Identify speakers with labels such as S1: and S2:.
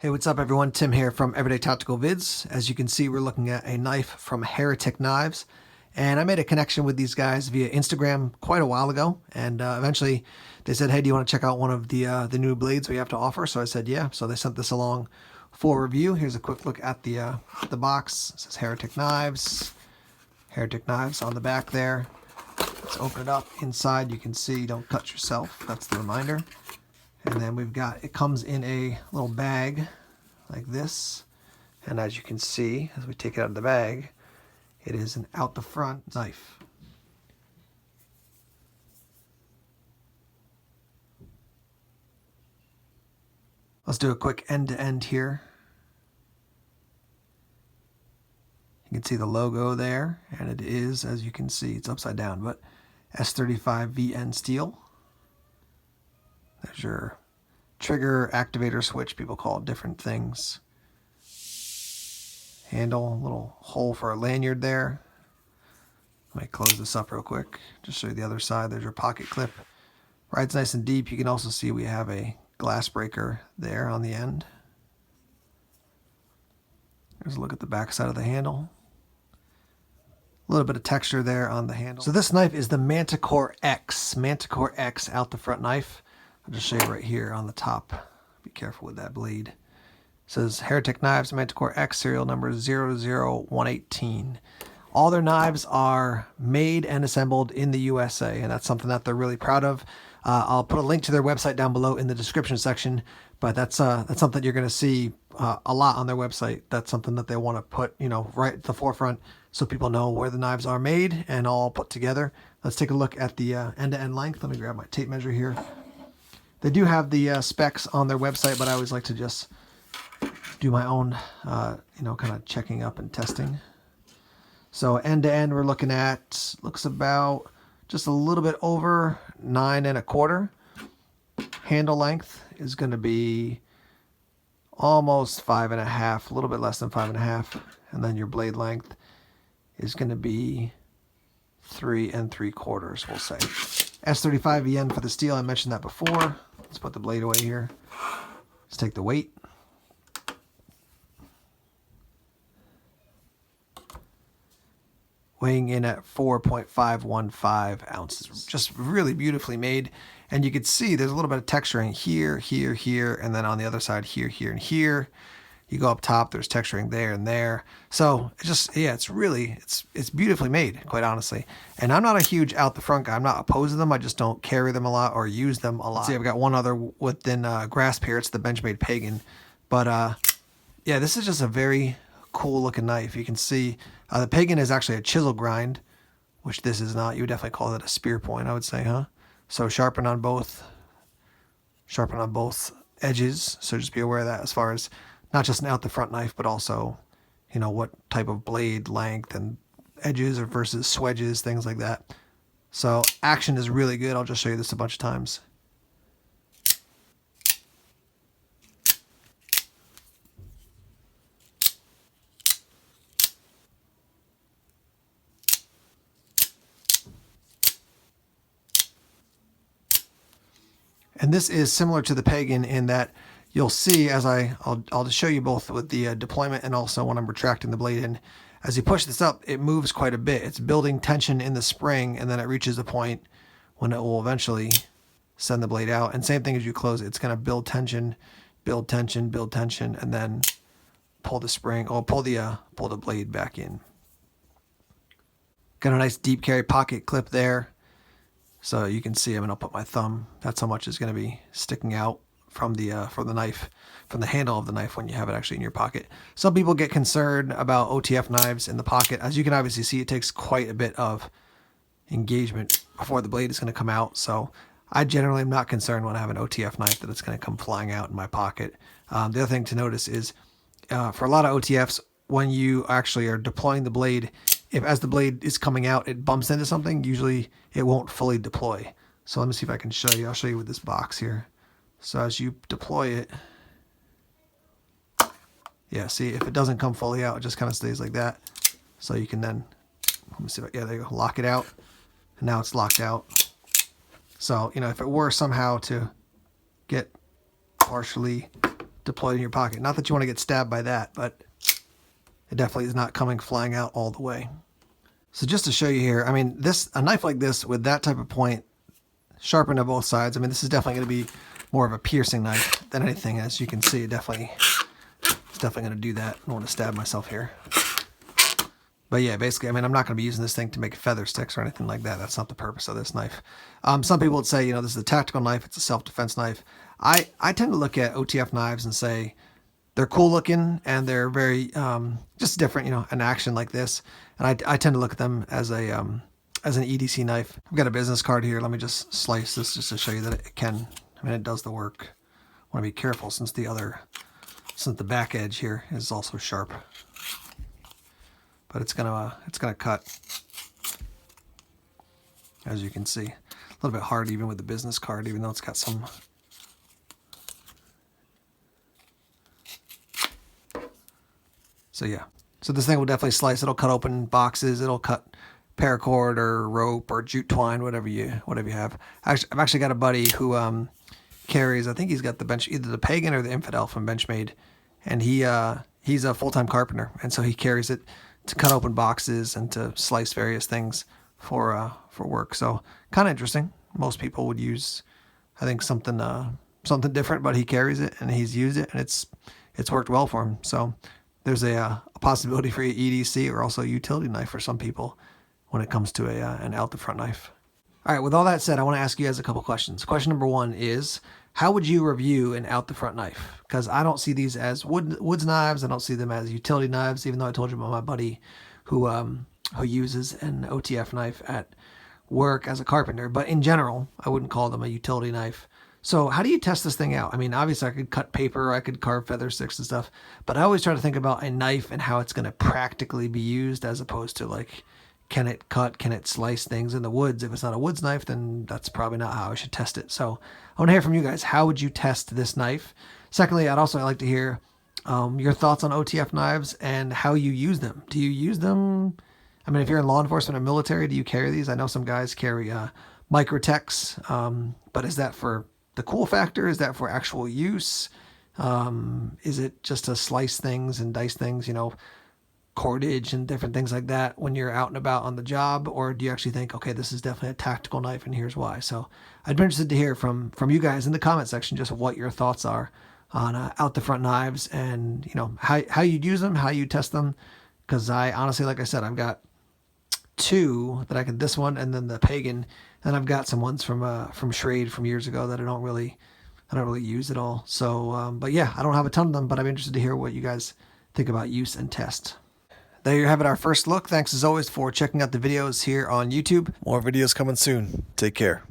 S1: Hey, what's up everyone? Tim here from Everyday Tactical Vids. As you can see, we're looking at a knife from Heretic Knives. And I made a connection with these guys via Instagram quite a while ago. And eventually they said, hey, do you want to check out one of the new blades we have to offer? So I said, yeah. So they sent this along for review. Here's a quick look at the box. It says Heretic Knives. Heretic Knives on the back there. Let's open it up. Inside you can see, don't cut yourself. That's the reminder. And then we've got, it comes in a little bag like this. And as you can see, as we take it out of the bag, it is an out the front knife. Let's do a quick end to end here. You can see the logo there, and it is, as you can see, it's upside down, but S35 VN steel. There's your trigger activator switch, people call it different things. Handle, little hole for a lanyard there. Let me close this up real quick, just show you the other side. There's your pocket clip. Rides nice and deep. You can also see we have a glass breaker there on the end. There's a look at the back side of the handle. A little bit of texture there on the handle. So this knife is the Manticore X. Manticore X out the front knife. I'll just show you right here on the top. Be careful with that blade. It says Heretic Knives Manticore X, serial number 00118. All their knives are made and assembled in the USA, and that's something that they're really proud of. I'll put a link to their website down below in the description section, but that's something you're going to see a lot on their website. That's something that they want to put, right at the forefront so people know where the knives are made and all put together. Let's take a look at the end-to-end length. Let me grab my tape measure here. They do have the specs on their website, but I always like to just do my own, kind of checking up and testing. So end to end, we're looking at, looks about just a little bit over 9 1/4. Handle length is going to be almost 5 1/2, a little bit less than 5 1/2. And then your blade length is going to be 3 3/4, we'll say. S35 VN for the steel, I mentioned that before. Let's put the blade away here. Let's take the weight. Weighing in at 4.515 ounces. Just really beautifully made. And you can see there's a little bit of texturing here, here, here, and then on the other side here, here, and here. You go up top, there's texturing there and there. So it's just, yeah, it's really, it's beautifully made, quite honestly. And I'm not a huge out the front guy. I'm not opposed to them. I just don't carry them a lot or use them a lot. See, I've got one other within grasp here. It's the Benchmade Pagan. But yeah, this is just a very cool looking knife. You can see the Pagan is actually a chisel grind, which this is not. You would definitely call it a spear point, I would say, huh? So sharpen on both edges. So just be aware of that as far as not just an out the front knife, but also, what type of blade length and edges or versus swedges, things like that. So action is really good. I'll just show you this a bunch of times. And this is similar to the Pagan in that you'll see as I'll just show you both with the deployment and also when I'm retracting the blade in. As you push this up, it moves quite a bit. It's building tension in the spring, and then it reaches a point when it will eventually send the blade out. And same thing as you close it. It's going to build tension, build tension, build tension, and then pull the spring or pull the blade back in. Got a nice deep carry pocket clip there. So you can see, I'm going to put my thumb. That's how much is going to be sticking out from the knife, from the handle of the knife when you have it actually in your pocket. Some people get concerned about OTF knives in the pocket. As you can obviously see, it takes quite a bit of engagement before the blade is going to come out. So I generally am not concerned when I have an OTF knife that it's going to come flying out in my pocket. The other thing to notice is for a lot of OTFs, when you actually are deploying the blade, if as the blade is coming out, it bumps into something, usually it won't fully deploy. So let me see if I can show you. I'll show you with this box here. So as you deploy it, yeah, see, if it doesn't come fully out, it just kind of stays like that. So you can then, let me see, yeah, there you go, lock it out. And now it's locked out. So, if it were somehow to get partially deployed in your pocket. Not that you want to get stabbed by that, but it definitely is not coming flying out all the way. So just to show you here, I mean, a knife like this with that type of point, sharpened on both sides, I mean, this is definitely going to be more of a piercing knife than anything. As you can see, it's definitely going to do that. I don't want to stab myself here. But yeah, basically, I mean, I'm not going to be using this thing to make feather sticks or anything like that. That's not the purpose of this knife. Some people would say, you know, this is a tactical knife. It's a self-defense knife. I tend to look at OTF knives and say they're cool looking and they're very just different, you know, an action like this. And I tend to look at them as an EDC knife. I've got a business card here. Let me just slice this just to show you that it can. I mean, it does the work. I want to be careful since the back edge here is also sharp. But it's gonna cut, as you can see. A little bit hard even with the business card, even though it's got some. So yeah, so this thing will definitely slice. It'll cut open boxes. It'll cut paracord or rope or jute twine, whatever you have. I've actually got a buddy who carries. I think he's got either the Pagan or the Infidel from Benchmade, and he's a full-time carpenter, and so he carries it to cut open boxes and to slice various things for work. So kind of interesting. Most people would use, I think, something different, but he carries it and he's used it and it's worked well for him. So there's a possibility for your EDC or also a utility knife for some people when it comes to an out the front knife. All right, with all that said, I want to ask you guys a couple questions. Question number one is, how would you review an out the front knife? Because I don't see these as woods knives. I don't see them as utility knives, even though I told you about my buddy who uses an OTF knife at work as a carpenter. But in general, I wouldn't call them a utility knife. So how do you test this thing out? I mean, obviously I could cut paper, I could carve feather sticks and stuff, but I always try to think about a knife and how it's going to practically be used as opposed to like, can it cut, can it slice things in the woods? If it's not a woods knife, then that's probably not how I should test it. So I want to hear from you guys. How would you test this knife? Secondly, I'd also like to hear your thoughts on OTF knives and how you use them. Do you use them? I mean, if you're in law enforcement or military, do you carry these? I know some guys carry microtechs, but is that for the cool factor? Is that for actual use? Is it just to slice things and dice things, you know, cordage and different things like that when you're out and about on the job? Or do you actually think, okay, this is definitely a tactical knife and here's why? So I'd be interested to hear from you guys in the comment section just what your thoughts are on out the front knives and, you know, how you'd use them, how you test them. Because I honestly, like I said, I've got two that this one and then the Pagan, and I've got some ones from Schrade from years ago that I don't really use at all. So but yeah, I don't have a ton of them, but I'm interested to hear what you guys think about use and test. There you have it, our first look. Thanks as always for checking out the videos here on YouTube. More videos coming soon. Take care.